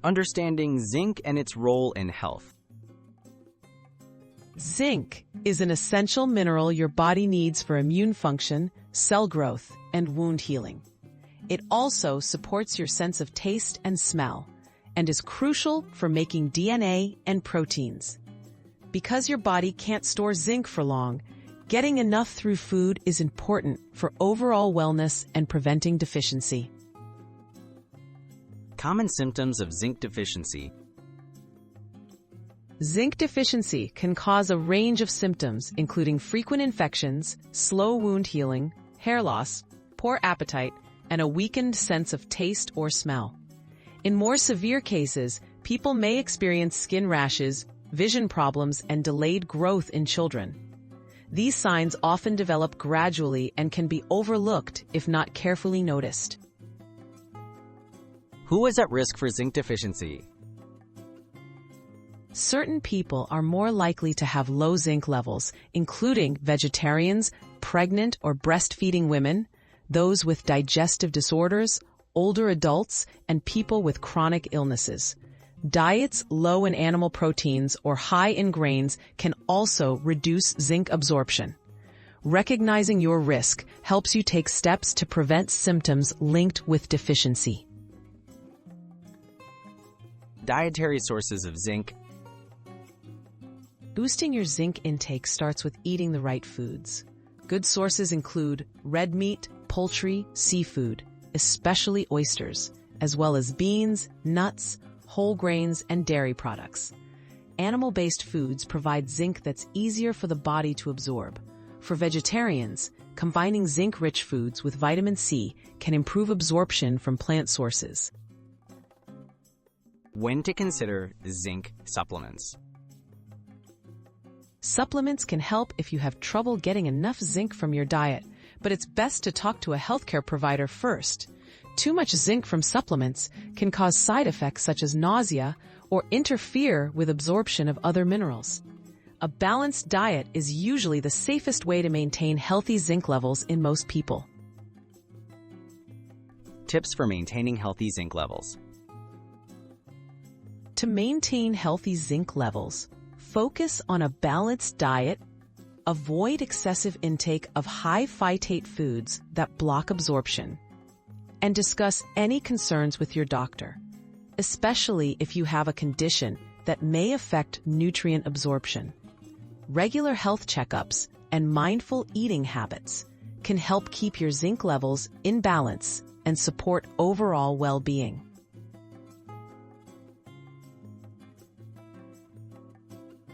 Understanding zinc and its role in health. Zinc is an essential mineral your body needs for immune function, cell growth, and wound healing. It also supports your sense of taste and smell, and is crucial for making DNA and proteins. Because your body can't store zinc for long, getting enough through food is important for overall wellness and preventing deficiency. Common symptoms of zinc deficiency. Zinc deficiency can cause a range of symptoms, including frequent infections, slow wound healing, hair loss, poor appetite, and a weakened sense of taste or smell. In more severe cases, people may experience skin rashes, vision problems, and delayed growth in children. These signs often develop gradually and can be overlooked if not carefully noticed. Who is at risk for zinc deficiency? Certain people are more likely to have low zinc levels, including vegetarians, pregnant or breastfeeding women, those with digestive disorders, older adults, and people with chronic illnesses. Diets low in animal proteins or high in grains can also reduce zinc absorption. Recognizing your risk helps you take steps to prevent symptoms linked with deficiency. Dietary sources of zinc. Boosting your zinc intake starts with eating the right foods. Good sources include red meat, poultry, seafood, especially oysters, as well as beans, nuts, whole grains, and dairy products. Animal-based foods provide zinc that's easier for the body to absorb. For vegetarians, combining zinc-rich foods with vitamin C can improve absorption from plant sources. When to consider zinc supplements. Supplements can help if you have trouble getting enough zinc from your diet, but it's best to talk to a healthcare provider first. Too much zinc from supplements can cause side effects such as nausea or interfere with absorption of other minerals. A balanced diet is usually the safest way to maintain healthy zinc levels in most people. Tips for maintaining healthy zinc levels. To maintain healthy zinc levels, focus on a balanced diet, avoid excessive intake of high phytate foods that block absorption, and discuss any concerns with your doctor, especially if you have a condition that may affect nutrient absorption. Regular health checkups and mindful eating habits can help keep your zinc levels in balance and support overall well-being.